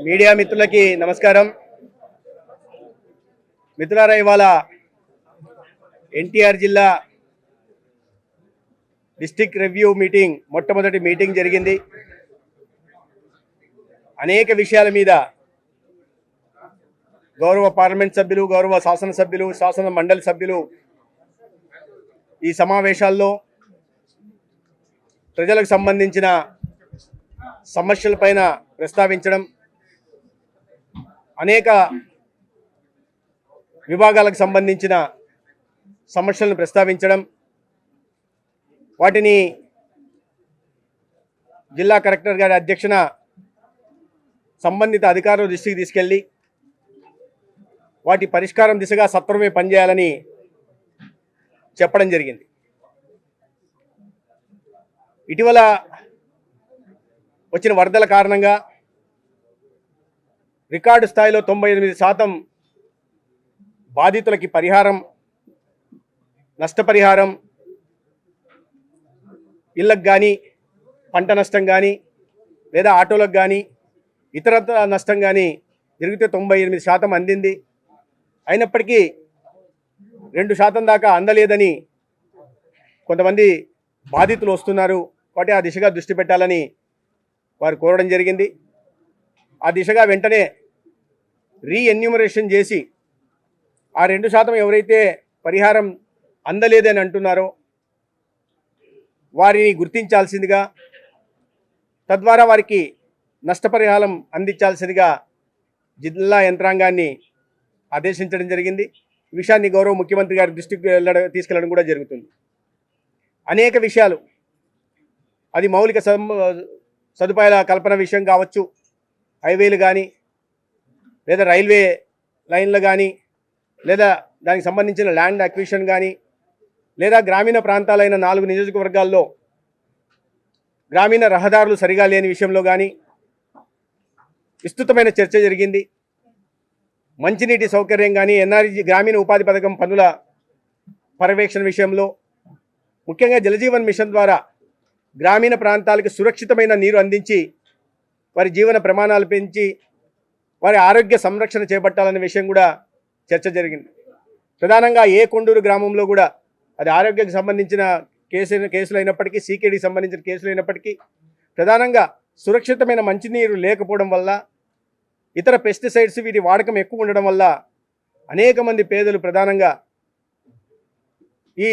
Media మిత్రులకి నమస్కారం. మిత్రులారా, ఇవాళ ఎన్టీఆర్ జిల్లా డిస్ట్రిక్ట్ రివ్యూ మీటింగ్ మొట్టమొదటి మీటింగ్ జరిగింది. అనేక విషయాల మీద గౌరవ పార్లమెంట్ సభ్యులు, గౌరవ శాసనసభ్యులు, శాసన మండలి సభ్యులు ఈ సమావేశాల్లో ప్రజలకు సంబంధించిన సమస్యలపైన ప్రస్తావించడం, అనేక విభాగాలకు సంబంధించిన సమస్యలను ప్రస్తావించడం, వాటిని జిల్లా కలెక్టర్ గారి అధ్యక్షన సంబంధిత అధికారుల దృష్టికి తీసుకెళ్ళి వాటి పరిష్కారం దిశగా సత్వరమే పనిచేయాలని చెప్పడం జరిగింది. ఇటీవల వచ్చిన వరదల కారణంగా రికార్డు స్థాయిలో 98% బాధితులకి పరిహారం, నష్టపరిహారం, ఇళ్ళకు కానీ, పంట నష్టం కానీ, లేదా ఆటోలకు కానీ, ఇతరత్ర నష్టం కానీ జరిగితే 98% అందింది. అయినప్పటికీ 2% దాకా అందలేదని కొంతమంది బాధితులు వస్తున్నారు. కాబట్టి ఆ దిశగా దృష్టి పెట్టాలని వారు కోరడం జరిగింది. ఆ దిశగా వెంటనే రీఎన్యూమరేషన్ చేసి ఆ 2% ఎవరైతే పరిహారం అందలేదని అంటున్నారో వారిని గుర్తించాల్సిందిగా, తద్వారా వారికి నష్టపరిహారం అందించాల్సిందిగా జిల్లా యంత్రాంగాన్ని ఆదేశించడం జరిగింది. ఈ విషయాన్ని గౌరవ ముఖ్యమంత్రి గారి దృష్టికి తీసుకెళ్లడం కూడా జరుగుతుంది. అనేక విషయాలు, అది మౌలిక సదుపాయాల కల్పన విషయం కావచ్చు, హైవేలు కానీ, లేదా రైల్వే లైన్లు కానీ, లేదా దానికి సంబంధించిన ల్యాండ్ అక్విజిషన్ కానీ, లేదా గ్రామీణ ప్రాంతాలైన 4 నియోజకవర్గాల్లో గ్రామీణ రహదారులు సరిగా లేని విషయంలో కానీ విస్తృతమైన చర్చ జరిగింది. మంచినీటి సౌకర్యం కానీ, ఎన్ఆర్జీ గ్రామీణ ఉపాధి పథకం పనుల పర్యవేక్షణ విషయంలో, ముఖ్యంగా జలజీవన్ మిషన్ ద్వారా గ్రామీణ ప్రాంతాలకు సురక్షితమైన నీరు అందించి వారి జీవన ప్రమాణాలు పెంచి వారి ఆరోగ్య సంరక్షణ చేపట్టాలనే విషయం కూడా చర్చ జరిగింది. ప్రధానంగా ఏ కొండూరు గ్రామంలో కూడా అది ఆరోగ్యానికి సంబంధించిన కేసులు అయినప్పటికీ, సీకేడీకి సంబంధించిన కేసులు అయినప్పటికీ, ప్రధానంగా సురక్షితమైన మంచినీరు లేకపోవడం వల్ల, ఇతర పెస్టిసైడ్స్ వీటి వాడకం ఎక్కువ ఉండడం వల్ల అనేక మంది పేదలు ప్రధానంగా ఈ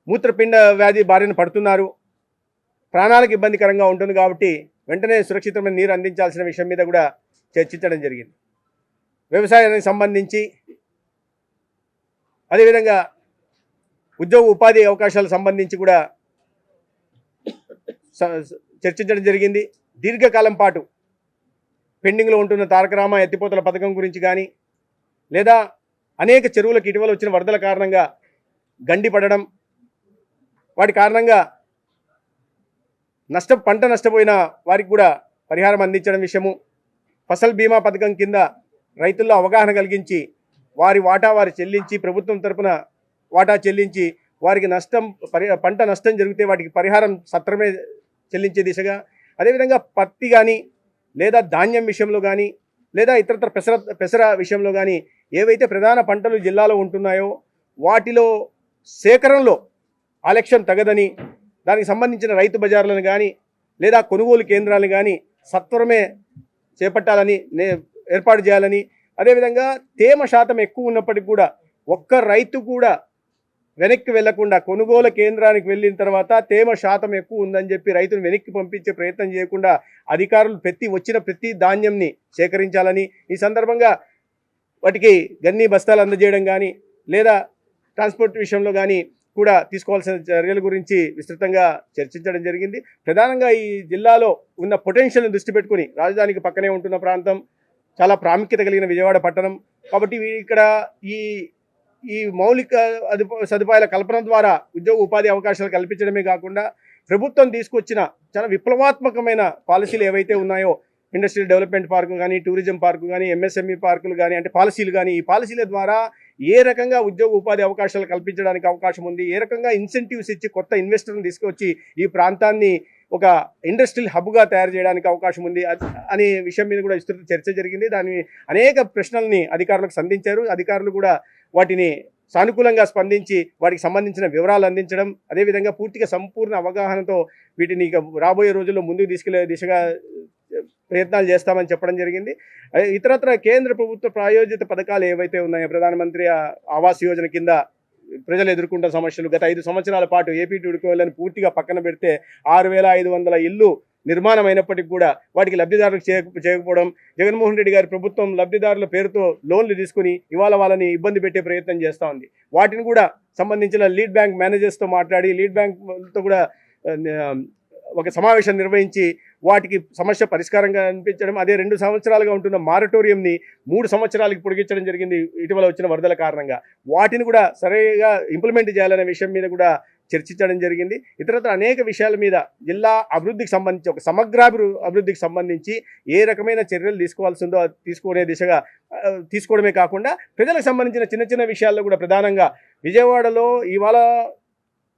మూత్రపిండ వ్యాధి బారిన పడుతున్నారు. ప్రాణాలకు ఇబ్బందికరంగా ఉంటుంది. కాబట్టి వెంటనే సురక్షితమైన నీరు అందించాల్సిన విషయం మీద కూడా చర్చించడం జరిగింది. వ్యవసాయానికి సంబంధించి, అదేవిధంగా ఉద్యోగ ఉపాధి అవకాశాలకు సంబంధించి కూడా చర్చించడం జరిగింది. దీర్ఘకాలం పాటు పెండింగ్లో ఉంటున్న తారకరామ ఎత్తిపోతల పథకం గురించి కానీ, లేదా అనేక చెరువులకు ఇటీవల వచ్చిన వరదల కారణంగా గండి పడడం, వాటి కారణంగా పంట నష్టపోయిన వారికి కూడా పరిహారం అందించడం విషయము, ఫసల్ బీమా పథకం కింద రైతుల్లో అవగాహన కలిగించి వారి వాటా వారు చెల్లించి, ప్రభుత్వం తరపున వాటా చెల్లించి వారికి పంట నష్టం జరిగితే వాటికి పరిహారం సత్వరమే చెల్లించే దిశగా, అదేవిధంగా పత్తి కానీ, లేదా ధాన్యం విషయంలో కానీ, లేదా ఇతరత్ర పెసర విషయంలో కానీ ఏవైతే ప్రధాన పంటలు జిల్లాలో ఉంటున్నాయో వాటిలో సేకరణలో ఆలక్ష్యం తగదని, దానికి సంబంధించిన రైతు బజార్లను కానీ, లేదా కొనుగోలు కేంద్రాలను కానీ సత్వరమే చేపట్టాలని, ఏర్పాటు చేయాలని, అదేవిధంగా తేమ శాతం ఎక్కువ ఉన్నప్పటికీ కూడా ఒక్క రైతు కూడా వెనక్కి వెళ్లకుండా, కొనుగోలు కేంద్రానికి వెళ్ళిన తర్వాత తేమ శాతం ఎక్కువ ఉందని చెప్పి రైతును వెనక్కి పంపించే ప్రయత్నం చేయకుండా అధికారులు వచ్చిన ప్రతి ధాన్యంని సేకరించాలని, ఈ సందర్భంగా వాటికి గన్ని బస్తాలు అందజేయడం కానీ, లేదా ట్రాన్స్పోర్ట్ విషయంలో కానీ కూడా తీసుకోవాల్సిన చర్యల గురించి విస్తృతంగా చర్చించడం జరిగింది. ప్రధానంగా ఈ జిల్లాలో ఉన్న పొటెన్షియల్ని దృష్టి పెట్టుకుని, రాజధానికి పక్కనే ఉంటున్న ప్రాంతం, చాలా ప్రాముఖ్యత కలిగిన విజయవాడ పట్టణం కాబట్టి ఇక్కడ ఈ మౌలిక సదుపాయాల కల్పన ద్వారా ఉద్యోగ ఉపాధి అవకాశాలు కల్పించడమే కాకుండా ప్రభుత్వం తీసుకొచ్చిన చాలా విప్లవాత్మకమైన పాలసీలు ఏవైతే ఉన్నాయో, ఇండస్ట్రియల్ డెవలప్మెంట్ పార్కు కానీ, టూరిజం పార్కు కానీ, ఎంఎస్ఎంఈ పార్కులు కానీ, అంటే పాలసీలు కానీ, ఈ పాలసీల ద్వారా ఏ రకంగా ఉద్యోగ ఉపాధి అవకాశాలు కల్పించడానికి అవకాశం ఉంది, ఏ రకంగా ఇన్సెంటివ్స్ ఇచ్చి కొత్త ఇన్వెస్టర్ని తీసుకొచ్చి ఈ ప్రాంతాన్ని ఒక ఇండస్ట్రియల్ హబ్గా తయారు చేయడానికి అవకాశం ఉంది అనే విషయం మీద కూడా విస్తృత చర్చ జరిగింది. దాని అనేక ప్రశ్నల్ని అధికారులకు సంధించారు. అధికారులు కూడా వాటిని సానుకూలంగా స్పందించి వాటికి సంబంధించిన వివరాలు అందించడం, అదేవిధంగా పూర్తిగా సంపూర్ణ అవగాహనతో వీటిని ఇక రాబోయే రోజుల్లో ముందుకు తీసుకెళ్లే దిశగా ప్రయత్నాలు చేస్తామని చెప్పడం జరిగింది. ఇతరత్ర కేంద్ర ప్రభుత్వ ప్రాయోజిత పథకాలు ఏవైతే ఉన్నాయో, ప్రధానమంత్రి ఆవాస్ యోజన కింద ప్రజలు ఎదుర్కొంటున్న సమస్యలు, గత 5 సంవత్సరాల పాటు ఏపీ టుడికోలను పూర్తిగా పక్కన పెడితే 6,500 ఇల్లు నిర్మాణం అయినప్పటికీ కూడా వాటికి లబ్ధిదారులకు చేయకపోవడం, జగన్మోహన్ రెడ్డి గారి ప్రభుత్వం లబ్ధిదారుల పేరుతో లోన్లు తీసుకుని ఇవాళ వాళ్ళని ఇబ్బంది పెట్టే ప్రయత్నం చేస్తూ ఉంది. వాటిని కూడా సంబంధించిన లీడ్ బ్యాంక్ మేనేజర్స్తో మాట్లాడి లీడ్ బ్యాంక్తో కూడా ఒక సమావేశం నిర్వహించి వాటికి సమస్య పరిష్కారంగా అనిపించడం, అదే 2 సంవత్సరాలుగా ఉంటున్న మారటోరియంని 3 సంవత్సరాలకు పొడిగించడం జరిగింది ఇటీవల వచ్చిన వరదల కారణంగా. వాటిని కూడా సరిగా ఇంప్లిమెంట్ చేయాలనే విషయం మీద కూడా చర్చించడం జరిగింది. ఇతరత్ర అనేక విషయాల మీద జిల్లా అభివృద్ధికి సంబంధించి ఒక అభివృద్ధికి సంబంధించి ఏ రకమైన చర్యలు తీసుకోవాల్సిందో తీసుకునే దిశగా తీసుకోవడమే కాకుండా ప్రజలకు సంబంధించిన చిన్న చిన్న విషయాల్లో కూడా ప్రధానంగా విజయవాడలో ఇవాళ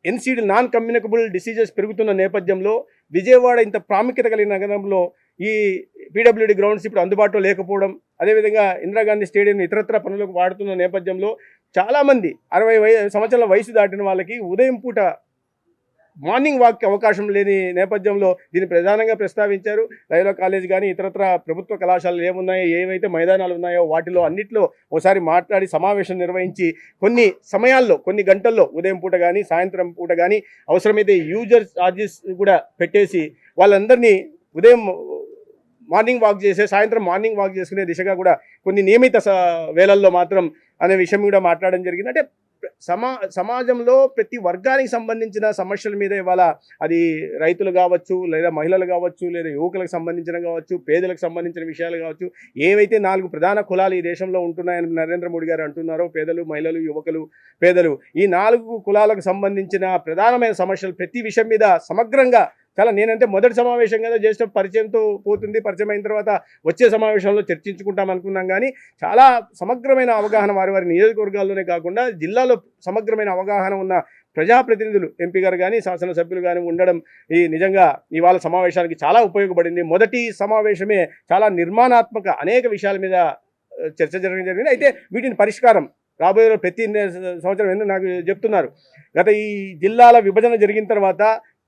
ఎన్సీడీ నాన్ కమ్యూనికబుల్ డిసీజెస్ పెరుగుతున్న నేపథ్యంలో విజయవాడ ఇంత ప్రాముఖ్యత కలిగిన నగరంలో ఈ పీడబ్ల్యూడీ గ్రౌండ్స్ ఇప్పుడు అందుబాటులో లేకపోవడం, అదేవిధంగా ఇందిరాగాంధీ స్టేడియం ఇతరత్ర పనులకు వాడుతున్న నేపథ్యంలో చాలామంది 60 సంవత్సరాల వయసు దాటిన వాళ్ళకి ఉదయం పూట మార్నింగ్ వాక్కి అవకాశం లేని నేపథ్యంలో దీన్ని ప్రధానంగా ప్రస్తావించారు. లయోలా కాలేజ్ కానీ ఇతరత్ర ప్రభుత్వ కళాశాలలు ఏమున్నాయో, ఏవైతే మైదానాలు ఉన్నాయో వాటిలో అన్నిట్లో ఒకసారి మాట్లాడి సమావేశం నిర్వహించి కొన్ని సమయాల్లో కొన్ని గంటల్లో ఉదయం పూట కానీ సాయంత్రం పూట కానీ అవసరమైతే యూజర్ ఛార్జెస్ కూడా పెట్టేసి వాళ్ళందరినీ ఉదయం మార్నింగ్ వాక్ చేసే సాయంత్రం మార్నింగ్ వాక్ చేసుకునే దిశగా కూడా కొన్ని నియమిత వేళల్లో మాత్రం అనే విషయం కూడా మాట్లాడడం జరిగింది. అంటే సమాజంలో ప్రతి వర్గానికి సంబంధించిన సమస్యల మీద ఇవాళ అది రైతులు కావచ్చు, లేదా మహిళలు కావచ్చు, లేదా యువకులకు సంబంధించిన కావచ్చు, పేదలకు సంబంధించిన విషయాలు కావచ్చు, ఏవైతే 4 ప్రధాన కులాలు ఈ దేశంలో ఉంటున్నాయని నరేంద్ర మోడీ గారు అంటున్నారో, పేదలు, మహిళలు, యువకులు, పేదలు, ఈ 4 కులాలకు సంబంధించిన ప్రధానమైన సమస్యలు ప్రతి విషయం మీద సమగ్రంగా చాలా నేనంటే మొదటి సమావేశం కదా చేసిన పరిచయంతో పోతుంది, పరిచయం అయిన తర్వాత వచ్చే సమావేశంలో చర్చించుకుంటాం అనుకున్నాం. కానీ చాలా సమగ్రమైన అవగాహన వారి నియోజకవర్గాల్లోనే కాకుండా జిల్లాలో సమగ్రమైన అవగాహన ఉన్న ప్రజాప్రతినిధులు ఎంపీ గారు కానీ శాసనసభ్యులు కానీ ఉండడం ఈ నిజంగా ఇవాళ సమావేశానికి చాలా ఉపయోగపడింది. మొదటి సమావేశమే చాలా నిర్మాణాత్మక అనేక విషయాల మీద చర్చ జరగడం జరిగింది. అయితే వీటిని పరిష్కారం రాబోయే ప్రతి సంవత్సరం ఎందుకు నాకు చెప్తున్నారు, గత ఈ జిల్లాల విభజన జరిగిన తర్వాత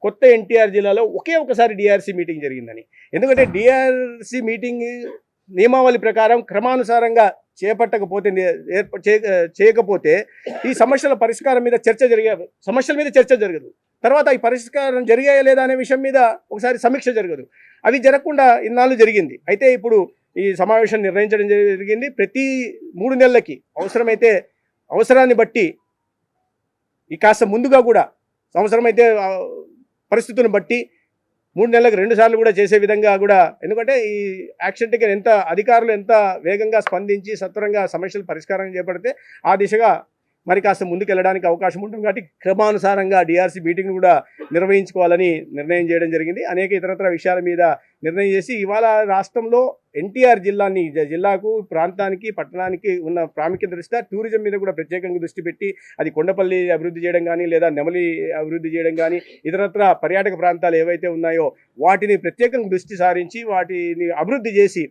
కొత్త ఎన్టీఆర్ జిల్లాలో ఒకసారి డిఆర్సీ మీటింగ్ జరిగిందని. ఎందుకంటే డిఆర్సీ మీటింగ్ నియమావళి ప్రకారం క్రమానుసారంగా చేయకపోతే ఈ సమస్యల పరిష్కారం మీద సమస్యల మీద చర్చ జరగదు. తర్వాత ఈ పరిష్కారం జరిగాయా లేదా అనే విషయం మీద ఒకసారి సమీక్ష జరగదు. అవి జరగకుండా ఇన్నాళ్ళు జరిగింది. అయితే ఇప్పుడు ఈ సమావేశం నిర్వహించడం జరిగింది. ప్రతి 3 నెలలకి అవసరమైతే అవసరాన్ని బట్టి ఈ కాస్త ముందుగా కూడా అవసరమైతే పరిస్థితులను బట్టి 3 నెలలకు 2 సార్లు కూడా చేసే విధంగా కూడా, ఎందుకంటే ఈ యాక్షన్ టేకర్ అధికారులు ఎంత వేగంగా స్పందించి సత్వరంగా సమస్యలు పరిష్కారం చేపడితే ఆ దిశగా మరి కాస్త ముందుకెళ్ళడానికి అవకాశం ఉంటుంది. కాబట్టి క్రమానుసారంగా డిఆర్సీ మీటింగ్ కూడా నిర్వహించుకోవాలని నిర్ణయం చేయడం జరిగింది. అనేక ఇతరత్ర విషయాల మీద నిర్ణయం చేసి ఇవాళ రాష్ట్రంలో ఎన్టీఆర్ జిల్లాకు ప్రాంతానికి పట్టణానికి ఉన్న ప్రాముఖ్యత దృష్ట్యా టూరిజం మీద కూడా ప్రత్యేకంగా దృష్టి పెట్టి అది కొండపల్లి అభివృద్ధి చేయడం కానీ, లేదా నెమలి అభివృద్ధి చేయడం కానీ, ఇతరత్ర పర్యాటక ప్రాంతాలు ఏవైతే ఉన్నాయో వాటిని ప్రత్యేకంగా దృష్టి సారించి వాటిని అభివృద్ధి చేసి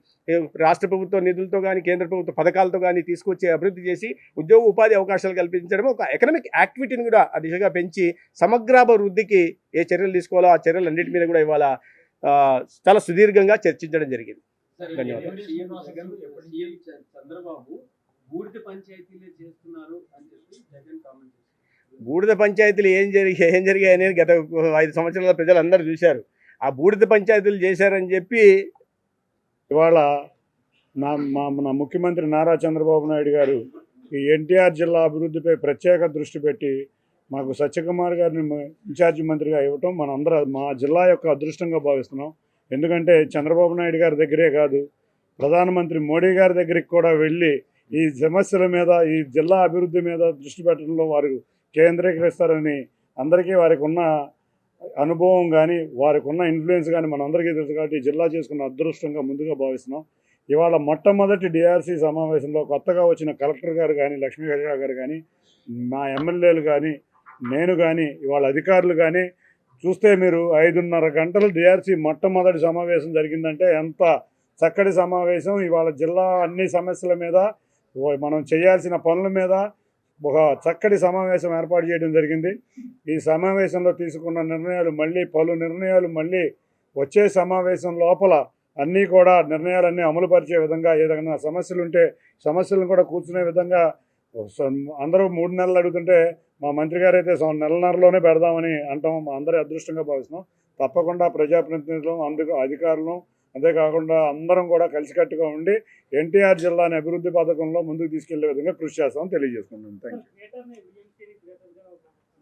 రాష్ట్ర ప్రభుత్వ నిధులతో కానీ కేంద్ర ప్రభుత్వ పథకాలతో కానీ తీసుకొచ్చి అభివృద్ధి చేసి ఉద్యోగ ఉపాధి అవకాశాలు కల్పించడం, ఒక ఎకనామిక్ యాక్టివిటీని కూడా ఆ దిశగా పెంచి సమగ్రాభివృద్ధికి ఏ చర్యలు తీసుకోవాలో ఆ చర్యలన్నింటి మీద కూడా ఇవాళ చాలా సుదీర్ఘంగా చర్చించడం జరిగింది. ధన్యవాదాలు. బూడిద పంచాయతీలు ఏం జరిగాయని గత 5 సంవత్సరాల ప్రజలందరూ చూశారు. ఆ బూడిద పంచాయతీలు చేశారని చెప్పి ఇవాళ మన ముఖ్యమంత్రి నారా చంద్రబాబు నాయుడు గారు ఈ ఎన్టీఆర్ జిల్లా అభివృద్ధిపై ప్రత్యేక దృష్టి పెట్టి మాకు సత్యకుమార్ గారిని ఇన్ఛార్జి మంత్రిగా ఇవ్వటం మా జిల్లా యొక్క అదృష్టంగా భావిస్తున్నాం. ఎందుకంటే చంద్రబాబు నాయుడు గారి దగ్గరే కాదు, ప్రధానమంత్రి మోడీ గారి దగ్గరికి కూడా వెళ్ళి ఈ సమస్యల మీద, ఈ జిల్లా అభివృద్ధి మీద దృష్టి పెట్టడంలో వారు కేంద్రీకరిస్తారని అందరికీ వారికి ఉన్న అనుభవం కానీ వారికి ఉన్న ఇన్ఫ్లుయెన్స్ కానీ మనందరికీ తెలుసు. కాబట్టి జిల్లా చేసుకున్న అదృష్టంగా ముందుగా భావిస్తున్నాం. ఇవాళ మొట్టమొదటి డిఆర్సీ సమావేశంలో కొత్తగా వచ్చిన కలెక్టర్ గారు కానీ, లక్ష్మీ గారు కానీ, మా ఎమ్మెల్యేలు కానీ, నేను కానీ, ఇవాళ అధికారులు కానీ చూస్తే మీరు 5:30 గంటలు డిఆర్సీ మొట్టమొదటి సమావేశం జరిగిందంటే ఎంత చక్కటి సమావేశం. ఇవాళ జిల్లా అన్ని సమస్యల మీద మనం చేయాల్సిన పనుల మీద ఒక చక్కటి సమావేశం ఏర్పాటు చేయడం జరిగింది. ఈ సమావేశంలో తీసుకున్న నిర్ణయాలు పలు నిర్ణయాలు మళ్ళీ వచ్చే సమావేశం లోపల అన్నీ కూడా నిర్ణయాలన్నీ అమలుపరిచే విధంగా, ఏదైనా సమస్యలు ఉంటే సమస్యలను కూడా కూర్చునే విధంగా అందరూ 3 నెలలు అడుగుతుంటే మా మంత్రి గారు అయితే నెలన్నరలోనే పెడదామని అంటాం. మా అందరి అదృష్టంగా భావిస్తున్నాం. తప్పకుండా ప్రజాప్రతినిధులు, అధికారులు, అంతేకాకుండా అందరం కూడా కలిసికట్టుగా ఉండి ఎన్టీఆర్ జిల్లాని అభివృద్ధి పథకంలో ముందుకు తీసుకెళ్లే విధంగా కృషి చేస్తామని తెలియజేస్తున్నాం. Thank you.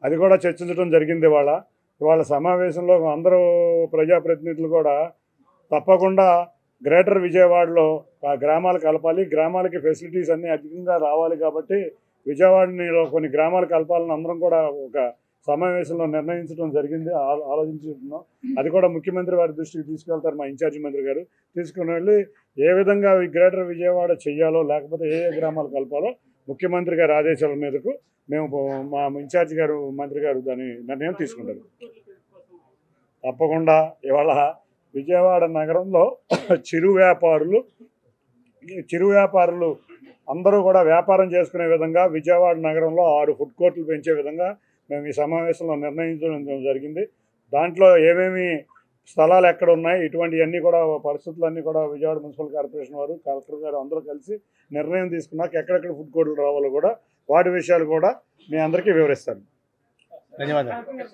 అది కూడా చర్చించడం జరిగింది. ఇవాళ సమావేశంలో అందరూ ప్రజాప్రతినిధులు కూడా తప్పకుండా గ్రేటర్ విజయవాడలో ఆ గ్రామాలు కలపాలి, గ్రామాలకి ఫెసిలిటీస్ అన్నీ అధికంగా రావాలి. కాబట్టి విజయవాడలో కొన్ని గ్రామాలు కలపాలని అందరం కూడా ఒక సమావేశంలో నిర్ణయించడం జరిగింది, ఆలోచించుకుంటున్నాం. అది కూడా ముఖ్యమంత్రి వారి దృష్టికి తీసుకెళ్తారు మా ఇన్ఛార్జి మంత్రి గారు. తీసుకుని వెళ్ళి ఏ విధంగా గ్రేటర్ విజయవాడ చెయ్యాలో, లేకపోతే ఏ గ్రామాలు కలపాలో ముఖ్యమంత్రి గారి ఆదేశాల మీదకు మేము మా ఇన్ఛార్జి గారు మంత్రి గారు దాని నిర్ణయం తీసుకుంటారు. తప్పకుండా ఇవాళ విజయవాడ నగరంలో చిరు వ్యాపారులు అందరూ కూడా వ్యాపారం చేసుకునే విధంగా విజయవాడ నగరంలో 6 ఫుడ్ కోర్టులు పెంచే విధంగా మేము ఈ సమావేశంలో నిర్ణయించడం జరిగింది. దాంట్లో ఏమేమి స్థలాలు ఎక్కడ ఉన్నాయి, ఇటువంటివన్నీ కూడా పరిస్థితులన్నీ కూడా విజయవాడ మున్సిపల్ కార్పొరేషన్ వారు, కలెక్టర్ గారు అందరూ కలిసి నిర్ణయం తీసుకున్నాక ఎక్కడెక్కడ ఫుడ్ కోర్టులు రావాలో కూడా వాటి విషయాలు కూడా మీ అందరికీ వివరిస్తాను. ధన్యవాదాలు.